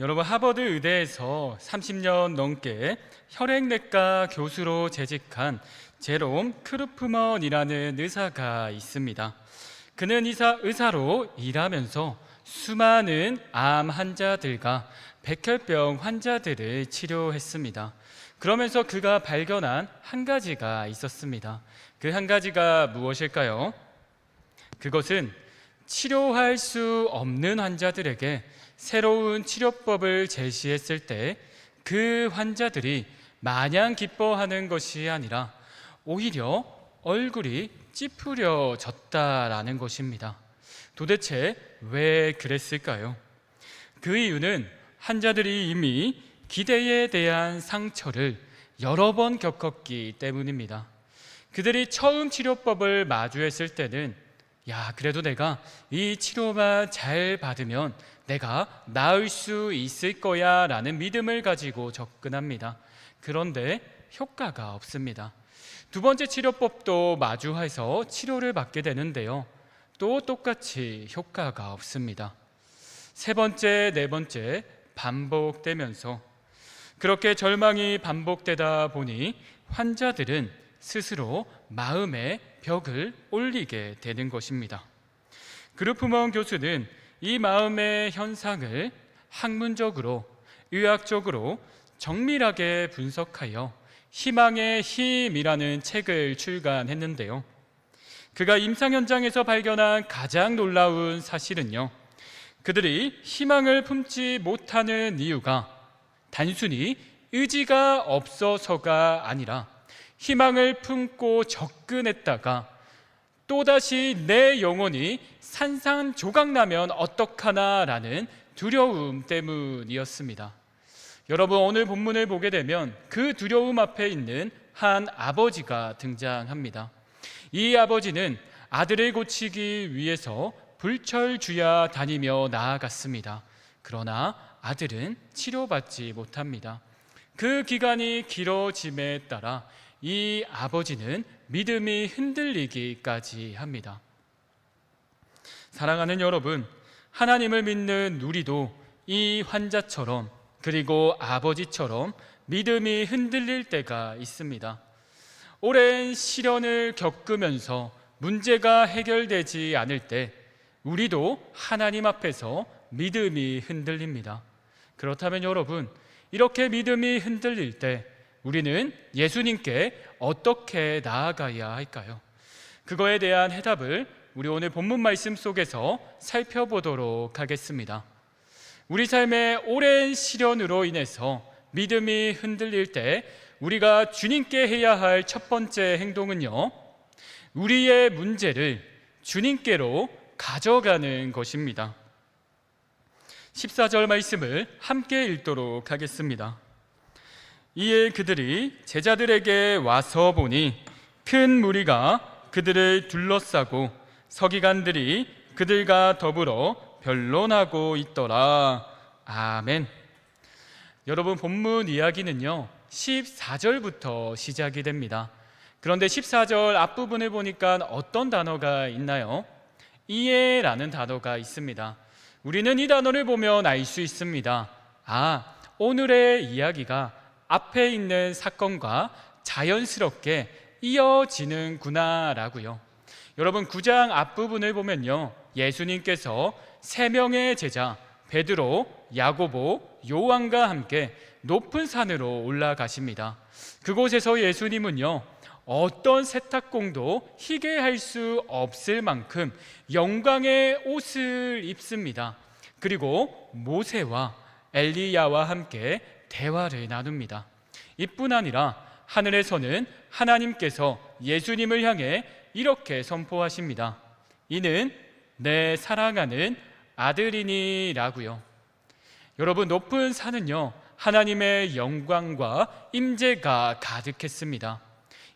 여러분, 하버드 의대에서 30년 넘게 혈액내과 교수로 재직한 제롬 크루프먼이라는 의사가 있습니다. 그는 의사로 일하면서 수많은 암 환자들과 백혈병 환자들을 치료했습니다. 그러면서 그가 발견한 한 가지가 있었습니다. 그 한 가지가 무엇일까요? 그것은 치료할 수 없는 환자들에게 새로운 치료법을 제시했을 때 그 환자들이 마냥 기뻐하는 것이 아니라 오히려 얼굴이 찌푸려졌다라는 것입니다. 도대체 왜 그랬을까요? 그 이유는 환자들이 이미 기대에 대한 상처를 여러 번 겪었기 때문입니다. 그들이 처음 치료법을 마주했을 때는 그래도 내가 이 치료만 잘 받으면 내가 나을 수 있을 거야 라는 믿음을 가지고 접근합니다. 그런데 효과가 없습니다. 두 번째 치료법도 마주해서 치료를 받게 되는데요, 또 똑같이 효과가 없습니다. 세 번째, 네 번째 반복되면서 그렇게 절망이 반복되다 보니 환자들은 스스로 마음의 벽을 올리게 되는 것입니다. 크루프먼 교수는 이 마음의 현상을 학문적으로, 의학적으로 정밀하게 분석하여 희망의 힘이라는 책을 출간했는데요, 그가 임상 현장에서 발견한 가장 놀라운 사실은요, 그들이 희망을 품지 못하는 이유가 단순히 의지가 없어서가 아니라 희망을 품고 접근했다가 또다시 내 영혼이 산산조각나면 어떡하나라는 두려움 때문이었습니다. 여러분, 오늘 본문을 보게 되면 그 두려움 앞에 있는 한 아버지가 등장합니다. 이 아버지는 아들을 고치기 위해서 불철주야 다니며 나아갔습니다. 그러나 아들은 치료받지 못합니다. 그 기간이 길어짐에 따라 이 아버지는 믿음이 흔들리기까지 합니다. 사랑하는 여러분, 하나님을 믿는 우리도 이 환자처럼, 그리고 아버지처럼 믿음이 흔들릴 때가 있습니다. 오랜 시련을 겪으면서 문제가 해결되지 않을 때 우리도 하나님 앞에서 믿음이 흔들립니다. 그렇다면 여러분, 이렇게 믿음이 흔들릴 때 우리는 예수님께 어떻게 나아가야 할까요? 그거에 대한 해답을 우리 오늘 본문 말씀 속에서 살펴보도록 하겠습니다. 우리 삶의 오랜 시련으로 인해서 믿음이 흔들릴 때 우리가 주님께 해야 할 첫 번째 행동은요, 우리의 문제를 주님께로 가져가는 것입니다. 14절 말씀을 함께 읽도록 하겠습니다. 이에 그들이 제자들에게 와서 보니 큰 무리가 그들을 둘러싸고 서기관들이 그들과 더불어 변론하고 있더라. 아멘. 여러분, 본문 이야기는요 14절부터 시작이 됩니다. 그런데 14절 앞부분을 보니까 어떤 단어가 있나요? 이에라는 단어가 있습니다. 우리는 이 단어를 보면 알 수 있습니다. 오늘의 이야기가 앞에 있는 사건과 자연스럽게 이어지는구나 라고요. 여러분, 9장 앞부분을 보면요, 예수님께서 3명의 제자 베드로, 야고보, 요한과 함께 높은 산으로 올라가십니다. 그곳에서 예수님은요, 어떤 세탁공도 희게 할 수 없을 만큼 영광의 옷을 입습니다. 그리고 모세와 엘리야와 함께 대화를 나눕니다. 이뿐 아니라 하늘에서는 하나님께서 예수님을 향해 이렇게 선포하십니다. 이는 내 사랑하는 아들이니라고요. 여러분, 높은 산은요 하나님의 영광과 임재가 가득했습니다.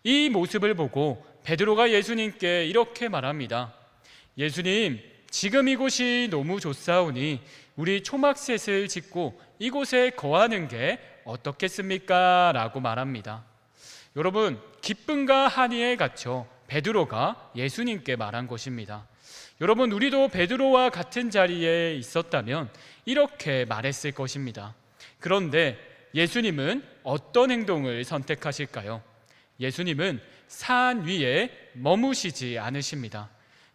이 모습을 보고 베드로가 예수님께 이렇게 말합니다. 예수님, 지금 이곳이 너무 좋사오니 우리 초막셋을 짓고 이곳에 거하는 게 어떻겠습니까? 라고 말합니다. 여러분, 기쁨과 한의에 갇혀 베드로가 예수님께 말한 것입니다. 여러분, 우리도 베드로와 같은 자리에 있었다면 이렇게 말했을 것입니다. 그런데 예수님은 어떤 행동을 선택하실까요? 예수님은 산 위에 머무시지 않으십니다.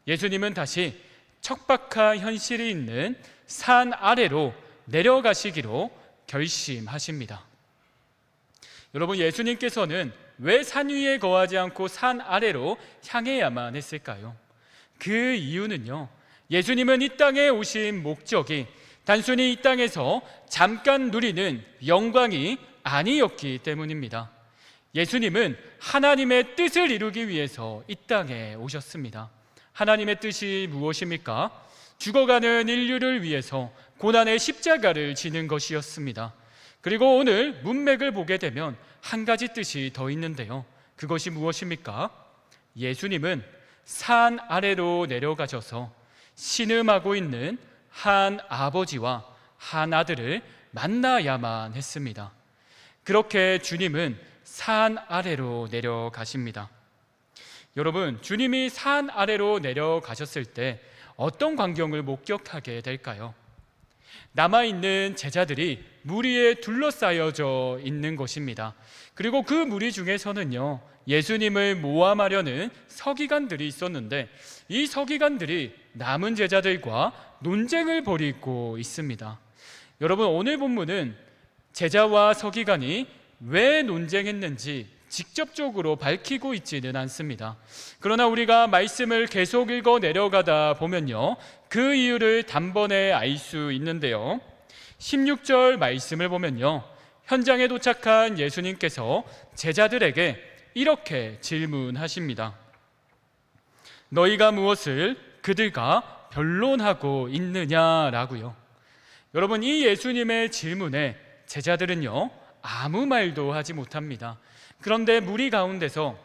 예수님은 다시 척박한 현실이 있는 산 아래로 내려가시기로 결심하십니다. 여러분, 예수님께서는 왜 산 위에 거하지 않고 산 아래로 향해야만 했을까요? 그 이유는요, 예수님은 이 땅에 오신 목적이 단순히 이 땅에서 잠깐 누리는 영광이 아니었기 때문입니다. 예수님은 하나님의 뜻을 이루기 위해서 이 땅에 오셨습니다. 하나님의 뜻이 무엇입니까? 죽어가는 인류를 위해서 고난의 십자가를 지는 것이었습니다. 그리고 오늘 문맥을 보게 되면 한 가지 뜻이 더 있는데요, 그것이 무엇입니까? 예수님은 산 아래로 내려가셔서 신음하고 있는 한 아버지와 한 아들을 만나야만 했습니다. 그렇게 주님은 산 아래로 내려가십니다. 여러분, 주님이 산 아래로 내려가셨을 때 어떤 광경을 목격하게 될까요? 남아있는 제자들이 무리에 둘러싸여져 있는 것입니다. 그리고 그 무리 중에서는요, 예수님을 모함하려는 서기관들이 있었는데 이 서기관들이 남은 제자들과 논쟁을 벌이고 있습니다. 여러분, 오늘 본문은 제자와 서기관이 왜 논쟁했는지 직접적으로 밝히고 있지는 않습니다. 그러나 우리가 말씀을 계속 읽어 내려가다 보면요, 그 이유를 단번에 알 수 있는데요, 16절 말씀을 보면요, 현장에 도착한 예수님께서 제자들에게 이렇게 질문하십니다. 너희가 무엇을 그들과 변론하고 있느냐라고요. 여러분, 이 예수님의 질문에 제자들은요, 아무 말도 하지 못합니다. 그런데 무리 가운데서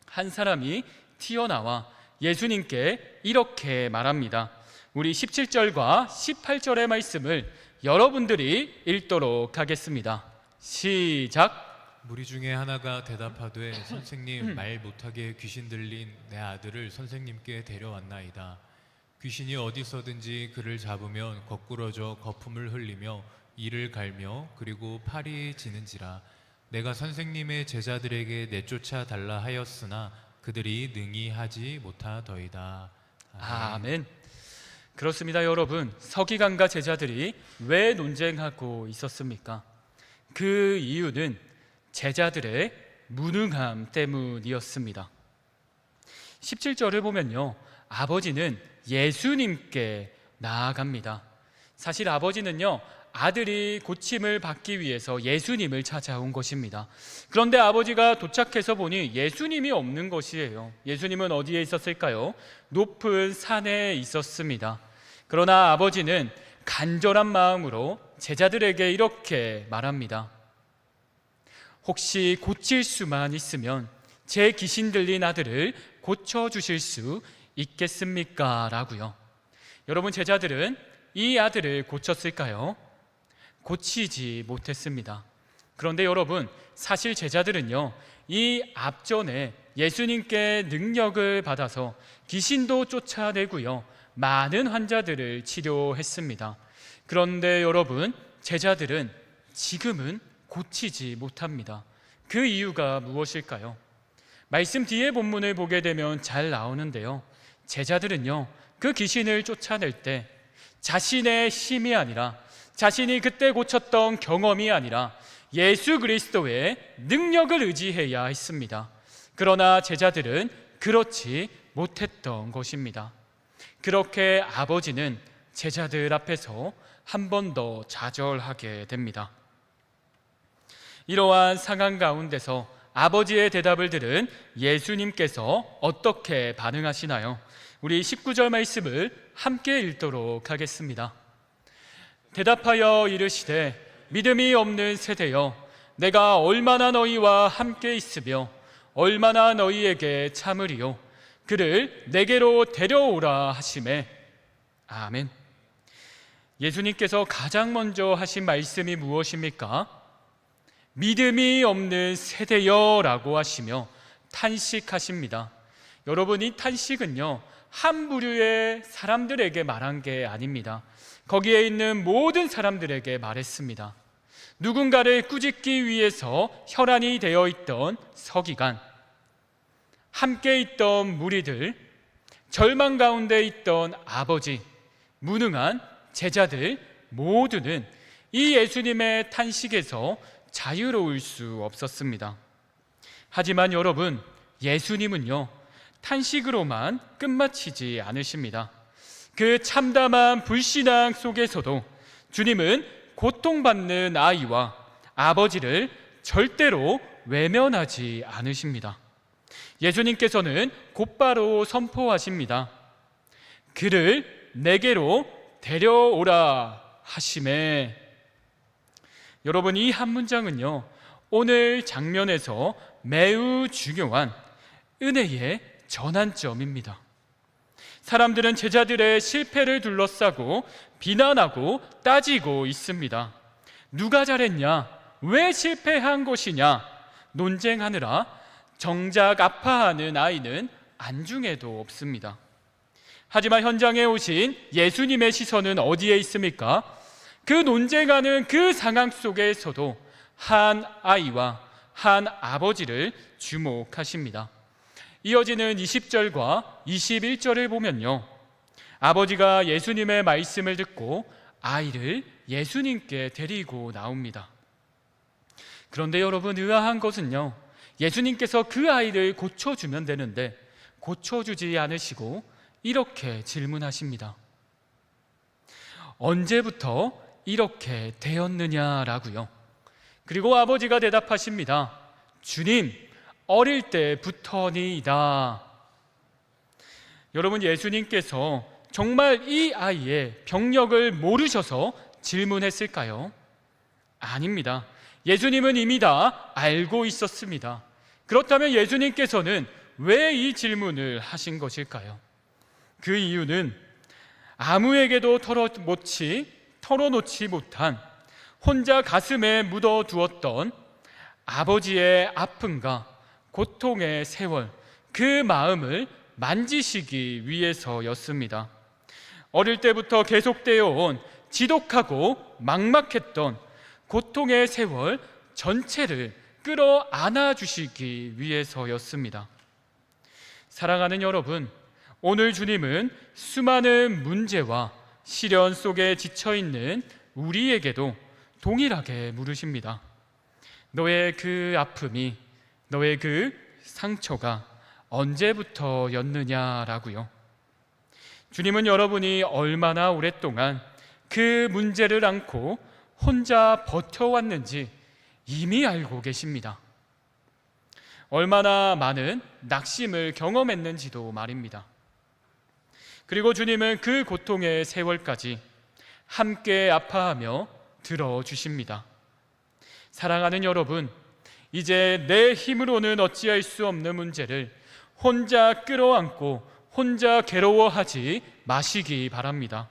한 사람이 튀어나와 예수님께 이렇게 말합니다. 우리 17절과 18절의 말씀을 여러분들이 읽도록 하겠습니다. 시작. 무리 중에 하나가 대답하되 선생님, 말 못하게 귀신 들린 내 아들을 선생님께 데려왔나이다. 귀신이 어디서든지 그를 잡으면 거꾸러져 거품을 흘리며 이를 갈며 그리고 팔이 지는지라. 내가 선생님의 제자들에게 내쫓아 달라 하였으나 그들이 능히 하지 못하더이다. 아멘. 그렇습니다. 여러분, 서기관과 제자들이 왜 논쟁하고 있었습니까? 그 이유는 제자들의 무능함 때문이었습니다. 17절을 보면요, 아버지는 예수님께 나아갑니다. 사실 아버지는요, 아들이 고침을 받기 위해서 예수님을 찾아온 것입니다. 그런데 아버지가 도착해서 보니 예수님이 없는 것이에요. 예수님은 어디에 있었을까요? 높은 산에 있었습니다. 그러나 아버지는 간절한 마음으로 제자들에게 이렇게 말합니다. 혹시 고칠 수만 있으면 제 귀신 들린 아들을 고쳐주실 수 있겠습니까? 라고요. 여러분, 제자들은 이 아들을 고쳤을까요? 고치지 못했습니다. 그런데 여러분, 사실 제자들은요, 이 앞전에 예수님께 능력을 받아서 귀신도 쫓아내고요, 많은 환자들을 치료했습니다. 그런데 여러분, 제자들은 지금은 고치지 못합니다. 그 이유가 무엇일까요? 말씀 뒤에 본문을 보게 되면 잘 나오는데요, 제자들은요, 그 귀신을 쫓아낼 때 자신의 힘이 아니라, 자신이 그때 고쳤던 경험이 아니라 예수 그리스도의 능력을 의지해야 했습니다. 그러나 제자들은 그렇지 못했던 것입니다. 그렇게 아버지는 제자들 앞에서 한 번 더 좌절하게 됩니다. 이러한 상황 가운데서 아버지의 대답을 들은 예수님께서 어떻게 반응하시나요? 우리 19절 말씀을 함께 읽도록 하겠습니다. 대답하여 이르시되 믿음이 없는 세대여, 내가 얼마나 너희와 함께 있으며 얼마나 너희에게 참으리요. 그를 내게로 데려오라 하시매. 아멘. 예수님께서 가장 먼저 하신 말씀이 무엇입니까? 믿음이 없는 세대여라고 하시며 탄식하십니다. 여러분, 이 탄식은요, 한 부류의 사람들에게 말한 게 아닙니다. 거기에 있는 모든 사람들에게 말했습니다. 누군가를 꾸짖기 위해서 혈안이 되어 있던 서기관, 함께 있던 무리들, 절망 가운데 있던 아버지, 무능한 제자들 모두는 이 예수님의 탄식에서 자유로울 수 없었습니다. 하지만 여러분, 예수님은요, 탄식으로만 끝마치지 않으십니다. 그 참담한 불신앙 속에서도 주님은 고통받는 아이와 아버지를 절대로 외면하지 않으십니다. 예수님께서는 곧바로 선포하십니다. 그를 내게로 데려오라 하시매. 여러분, 이 한 문장은요, 오늘 장면에서 매우 중요한 은혜의 전환점입니다. 사람들은 제자들의 실패를 둘러싸고 비난하고 따지고 있습니다. 누가 잘했냐? 왜 실패한 것이냐? 논쟁하느라 정작 아파하는 아이는 안중에도 없습니다. 하지만 현장에 오신 예수님의 시선은 어디에 있습니까? 그 논쟁하는 그 상황 속에서도 한 아이와 한 아버지를 주목하십니다. 이어지는 20절과 21절을 보면요, 아버지가 예수님의 말씀을 듣고 아이를 예수님께 데리고 나옵니다. 그런데 여러분, 의아한 것은요, 예수님께서 그 아이를 고쳐주면 되는데 고쳐주지 않으시고 이렇게 질문하십니다. 언제부터 이렇게 되었느냐라고요. 그리고 아버지가 대답하십니다. 주님, 어릴 때부터니이다. 여러분, 예수님께서 정말 이 아이의 병력을 모르셔서 질문했을까요? 아닙니다. 예수님은 이미 다 알고 있었습니다. 그렇다면 예수님께서는 왜 이 질문을 하신 것일까요? 그 이유는 아무에게도 털어놓지 못한, 혼자 가슴에 묻어두었던 아버지의 아픔과 고통의 세월, 그 마음을 만지시기 위해서였습니다. 어릴 때부터 계속되어 온 지독하고 막막했던 고통의 세월 전체를 끌어안아 주시기 위해서였습니다. 사랑하는 여러분, 오늘 주님은 수많은 문제와 시련 속에 지쳐있는 우리에게도 동일하게 물으십니다. 너의 그 아픔이, 너의 그 상처가 언제부터였느냐라고요. 주님은 여러분이 얼마나 오랫동안 그 문제를 안고 혼자 버텨왔는지 이미 알고 계십니다. 얼마나 많은 낙심을 경험했는지도 말입니다. 그리고 주님은 그 고통의 세월까지 함께 아파하며 들어주십니다. 사랑하는 여러분, 이제 내 힘으로는 어찌할 수 없는 문제를 혼자 끌어안고 혼자 괴로워하지 마시기 바랍니다.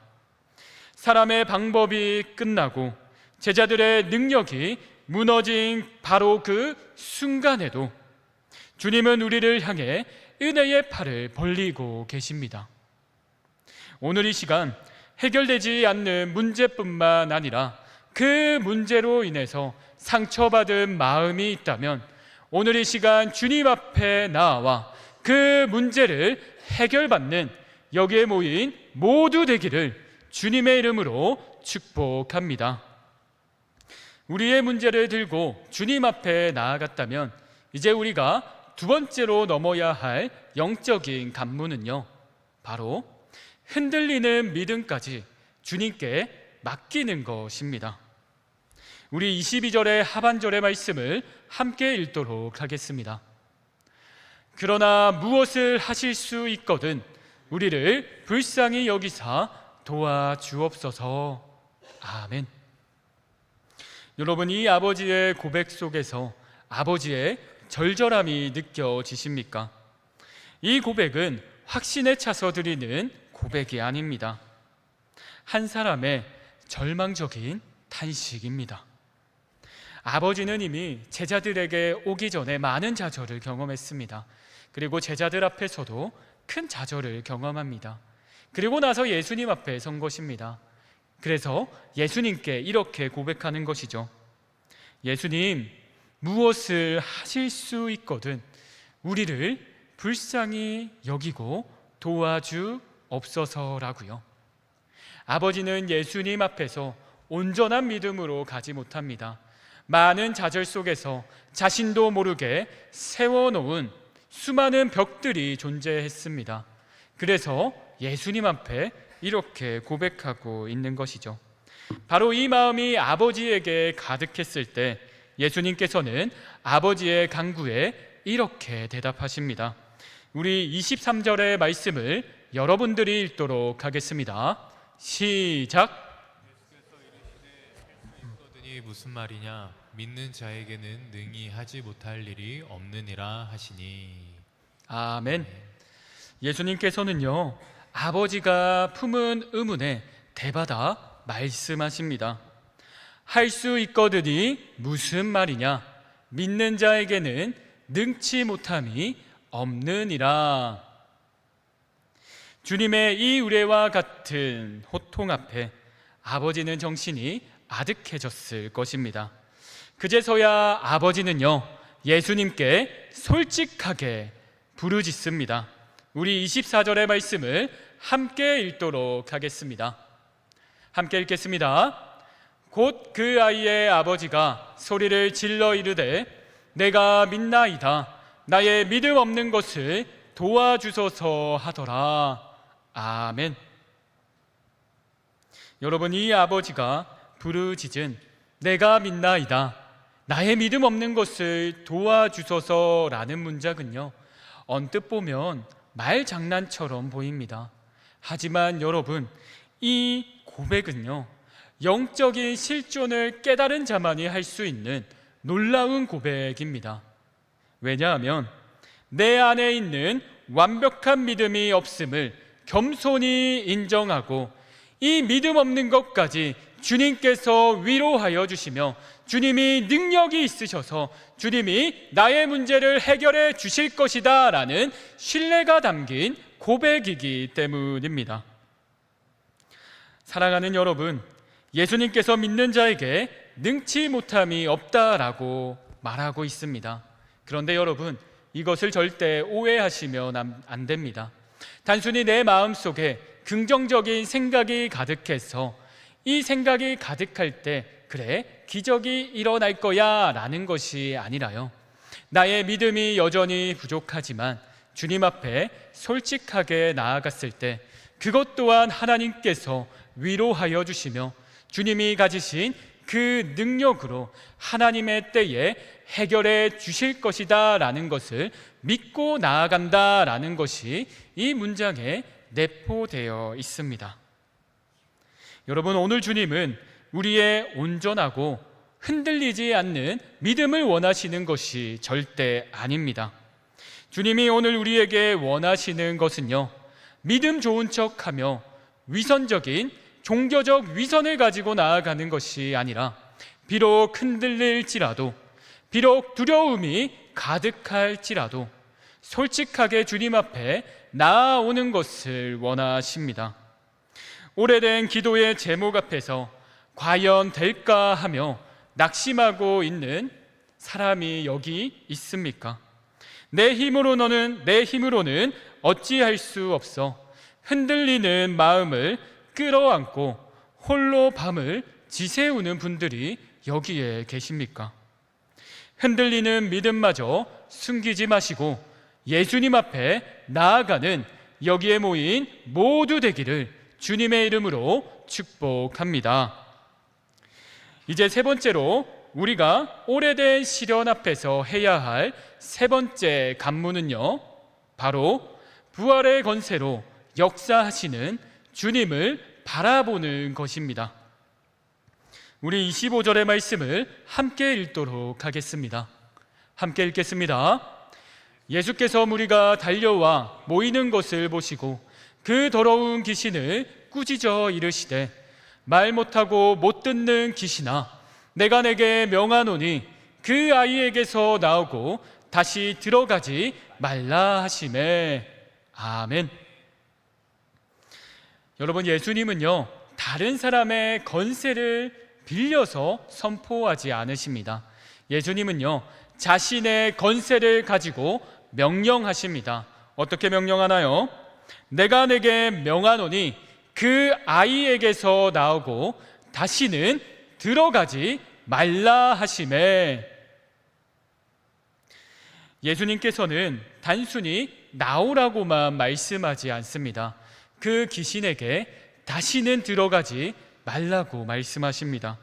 사람의 방법이 끝나고 제자들의 능력이 무너진 바로 그 순간에도 주님은 우리를 향해 은혜의 팔을 벌리고 계십니다. 오늘 이 시간 해결되지 않는 문제뿐만 아니라 그 문제로 인해서 상처받은 마음이 있다면 오늘 이 시간 주님 앞에 나와 그 문제를 해결받는 여기에 모인 모두 되기를 주님의 이름으로 축복합니다. 우리의 문제를 들고 주님 앞에 나아갔다면 이제 우리가 두 번째로 넘어야 할 영적인 관문은요, 바로 흔들리는 믿음까지 주님께 맡기는 것입니다. 우리 22절의 하반절의 말씀을 함께 읽도록 하겠습니다. 그러나 무엇을 하실 수 있거든 우리를 불쌍히 여기사 도와주옵소서. 아멘. 여러분, 이 아버지의 고백 속에서 아버지의 절절함이 느껴지십니까? 이 고백은 확신에 차서 드리는 고백이 아닙니다. 한 사람의 절망적인 탄식입니다. 아버지는 이미 제자들에게 오기 전에 많은 좌절을 경험했습니다. 그리고 제자들 앞에서도 큰 좌절을 경험합니다. 그리고 나서 예수님 앞에 선 것입니다. 그래서 예수님께 이렇게 고백하는 것이죠. 예수님, 무엇을 하실 수 있거든 우리를 불쌍히 여기고 도와주옵소서라고요. 아버지는 예수님 앞에서 온전한 믿음으로 가지 못합니다. 많은 좌절 속에서 자신도 모르게 세워놓은 수많은 벽들이 존재했습니다. 그래서 예수님 앞에 이렇게 고백하고 있는 것이죠. 바로 이 마음이 아버지에게 가득했을 때 예수님께서는 아버지의 간구에 이렇게 대답하십니다. 우리 23절의 말씀을 여러분들이 읽도록 하겠습니다. 시작. 이 무슨 말이냐? 믿는 자에게는 능히 하지 못할 일이 없느니라 하시니. 아멘. 예수님께서는요, 아버지가 품은 의문에 대받아 말씀하십니다. 할 수 있거든이 무슨 말이냐? 믿는 자에게는 능치 못함이 없느니라. 주님의 이 의뢰와 같은 호통 앞에 아버지는 정신이 아득해졌을 것입니다. 그제서야 아버지는요, 예수님께 솔직하게 부르짖습니다. 우리 24절의 말씀을 함께 읽도록 하겠습니다. 함께 읽겠습니다. 곧 그 아이의 아버지가 소리를 질러 이르되 내가 믿나이다. 나의 믿음 없는 것을 도와주소서 하더라. 아멘. 여러분, 이 아버지가 부르짖은 내가 믿나이다. 나의 믿음 없는 것을 도와주소서라는 문장은요, 언뜻 보면 말 장난처럼 보입니다. 하지만 여러분, 이 고백은요, 영적인 실존을 깨달은 자만이 할 수 있는 놀라운 고백입니다. 왜냐하면 내 안에 있는 완벽한 믿음이 없음을 겸손히 인정하고 이 믿음 없는 것까지 주님께서 위로하여 주시며 주님이 능력이 있으셔서 주님이 나의 문제를 해결해 주실 것이다 라는 신뢰가 담긴 고백이기 때문입니다. 사랑하는 여러분, 예수님께서 믿는 자에게 능치 못함이 없다라고 말하고 있습니다. 그런데 여러분, 이것을 절대 오해하시면 안 됩니다. 단순히 내 마음속에 긍정적인 생각이 가득해서 이 생각이 가득할 때 그래, 기적이 일어날 거야 라는 것이 아니라요, 나의 믿음이 여전히 부족하지만 주님 앞에 솔직하게 나아갔을 때 그것 또한 하나님께서 위로하여 주시며 주님이 가지신 그 능력으로 하나님의 때에 해결해 주실 것이다 라는 것을 믿고 나아간다 라는 것이 이 문장에 내포되어 있습니다. 여러분, 오늘 주님은 우리의 온전하고 흔들리지 않는 믿음을 원하시는 것이 절대 아닙니다. 주님이 오늘 우리에게 원하시는 것은요, 믿음 좋은 척하며 위선적인 종교적 위선을 가지고 나아가는 것이 아니라 비록 흔들릴지라도, 비록 두려움이 가득할지라도 솔직하게 주님 앞에 나아오는 것을 원하십니다. 오래된 기도의 제목 앞에서 과연 될까 하며 낙심하고 있는 사람이 여기 있습니까? 내 힘으로는 어찌할 수 없어 흔들리는 마음을 끌어안고 홀로 밤을 지새우는 분들이 여기에 계십니까? 흔들리는 믿음마저 숨기지 마시고 예수님 앞에 나아가는 여기에 모인 모두 되기를 주님의 이름으로 축복합니다. 이제 세 번째로 우리가 오래된 시련 앞에서 해야 할 세 번째 간문은요, 바로 부활의 권세로 역사하시는 주님을 바라보는 것입니다. 우리 25절의 말씀을 함께 읽도록 하겠습니다. 함께 읽겠습니다. 예수께서 무리가 달려와 모이는 것을 보시고 그 더러운 귀신을 꾸짖어 이르시되 말 못하고 못 듣는 귀신아, 내가 내게 명하노니 그 아이에게서 나오고 다시 들어가지 말라 하시매. 아멘. 여러분, 예수님은요, 다른 사람의 건세를 빌려서 선포하지 않으십니다. 예수님은요, 자신의 건세를 가지고 명령하십니다. 어떻게 명령하나요? 내가 내게 명하노니 그 아이에게서 나오고 다시는 들어가지 말라 하시매. 예수님께서는 단순히 나오라고만 말씀하지 않습니다. 그 귀신에게 다시는 들어가지 말라고 말씀하십니다.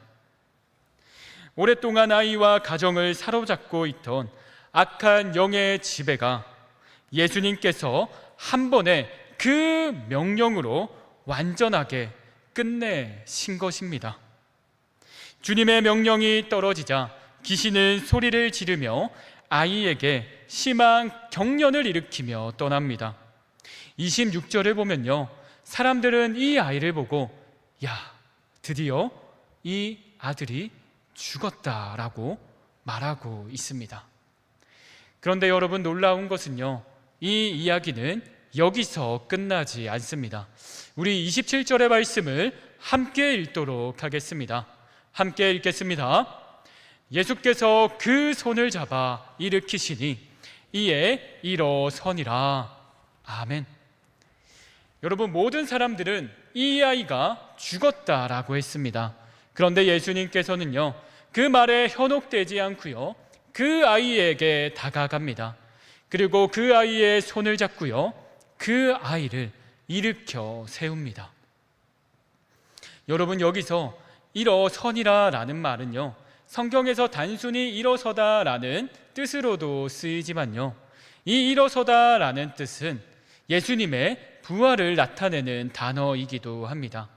오랫동안 아이와 가정을 사로잡고 있던 악한 영의 지배가 예수님께서 한 번에 그 명령으로 완전하게 끝내신 것입니다. 주님의 명령이 떨어지자 귀신은 소리를 지르며 아이에게 심한 경련을 일으키며 떠납니다. 26절을 보면요, 사람들은 이 아이를 보고 야, 드디어 이 아들이 죽었다라고 말하고 있습니다. 그런데 여러분, 놀라운 것은요, 이 이야기는 여기서 끝나지 않습니다. 우리 27절의 말씀을 함께 읽도록 하겠습니다. 함께 읽겠습니다. 예수께서 그 손을 잡아 일으키시니 이에 일어서니라. 아멘. 여러분, 모든 사람들은 이 아이가 죽었다라고 했습니다. 그런데 예수님께서는요, 그 말에 현혹되지 않고요, 그 아이에게 다가갑니다. 그리고 그 아이의 손을 잡고요, 그 아이를 일으켜 세웁니다. 여러분, 여기서 일어서니라 라는 말은요, 성경에서 단순히 일어서다 라는 뜻으로도 쓰이지만요, 이 일어서다 라는 뜻은 예수님의 부활을 나타내는 단어이기도 합니다.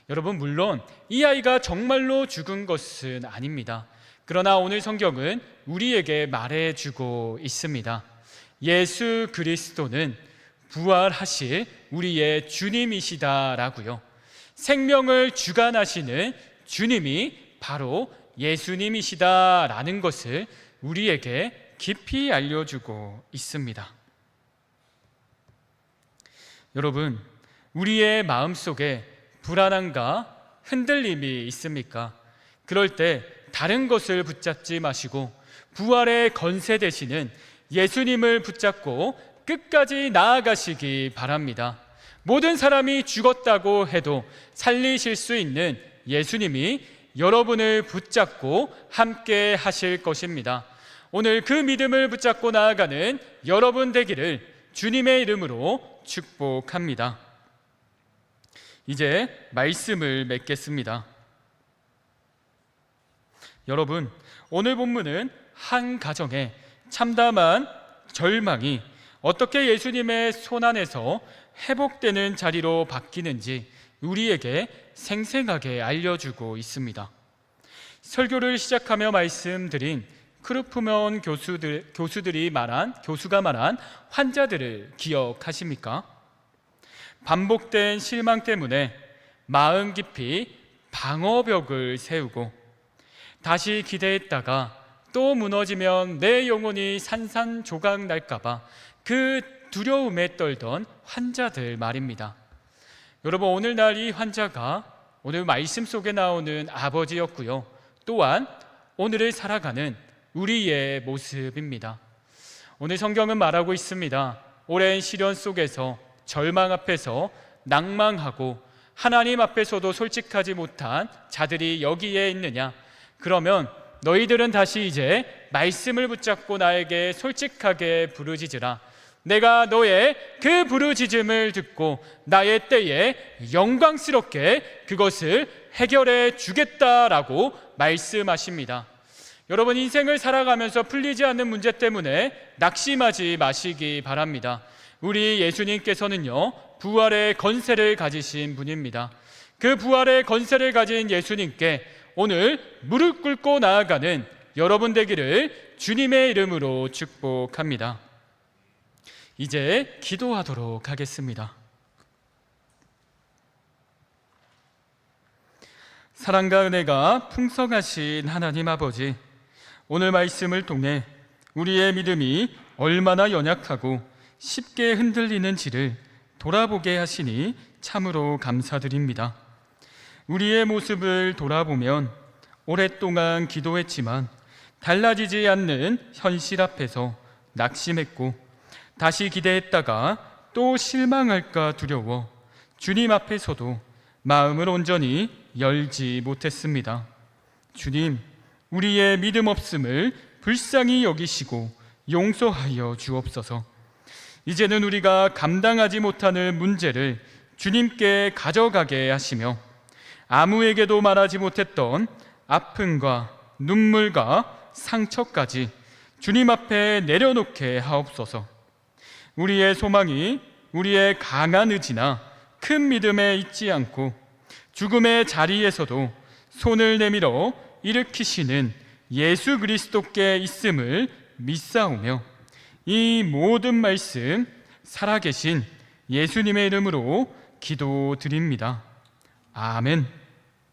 여러분, 물론 이 아이가 정말로 죽은 것은 아닙니다. 그러나 오늘 성경은 우리에게 말해주고 있습니다. 예수 그리스도는 부활하실 우리의 주님이시다라고요. 생명을 주관하시는 주님이 바로 예수님이시다라는 것을 우리에게 깊이 알려주고 있습니다. 여러분, 우리의 마음속에 불안함과 흔들림이 있습니까? 그럴 때 다른 것을 붙잡지 마시고 부활의 건세 되시는 예수님을 붙잡고 끝까지 나아가시기 바랍니다. 모든 사람이 죽었다고 해도 살리실 수 있는 예수님이 여러분을 붙잡고 함께 하실 것입니다. 오늘 그 믿음을 붙잡고 나아가는 여러분 되기를 주님의 이름으로 축복합니다. 이제 말씀을 맺겠습니다. 여러분, 오늘 본문은 한 가정의 참담한 절망이 어떻게 예수님의 손안에서 회복되는 자리로 바뀌는지 우리에게 생생하게 알려주고 있습니다. 설교를 시작하며 말씀드린 크루프먼 교수가 말한 환자들을 기억하십니까? 반복된 실망 때문에 마음 깊이 방어벽을 세우고 다시 기대했다가 또 무너지면 내 영혼이 산산조각 날까봐 그 두려움에 떨던 환자들 말입니다. 여러분, 오늘날 이 환자가 오늘 말씀 속에 나오는 아버지였고요, 또한 오늘을 살아가는 우리의 모습입니다. 오늘 성경은 말하고 있습니다. 오랜 시련 속에서 절망 앞에서 낭망하고 하나님 앞에서도 솔직하지 못한 자들이 여기에 있느냐? 그러면 너희들은 다시 이제 말씀을 붙잡고 나에게 솔직하게 부르짖으라. 내가 너의 그 부르짖음을 듣고 나의 때에 영광스럽게 그것을 해결해 주겠다라고 말씀하십니다. 여러분, 인생을 살아가면서 풀리지 않는 문제 때문에 낙심하지 마시기 바랍니다. 우리 예수님께서는요, 부활의 건세를 가지신 분입니다. 그 부활의 건세를 가진 예수님께 오늘 무릎 꿇고 나아가는 여러분 되기를 주님의 이름으로 축복합니다. 이제 기도하도록 하겠습니다. 사랑과 은혜가 풍성하신 하나님 아버지, 오늘 말씀을 통해 우리의 믿음이 얼마나 연약하고 쉽게 흔들리는지를 돌아보게 하시니 참으로 감사드립니다. 우리의 모습을 돌아보면 오랫동안 기도했지만 달라지지 않는 현실 앞에서 낙심했고, 다시 기대했다가 또 실망할까 두려워 주님 앞에서도 마음을 온전히 열지 못했습니다. 주님, 우리의 믿음 없음을 불쌍히 여기시고 용서하여 주옵소서. 이제는 우리가 감당하지 못하는 문제를 주님께 가져가게 하시며, 아무에게도 말하지 못했던 아픔과 눈물과 상처까지 주님 앞에 내려놓게 하옵소서. 우리의 소망이 우리의 강한 의지나 큰 믿음에 있지 않고 죽음의 자리에서도 손을 내밀어 일으키시는 예수 그리스도께 있음을 믿사오며, 이 모든 말씀 살아계신 예수님의 이름으로 기도드립니다. 아멘.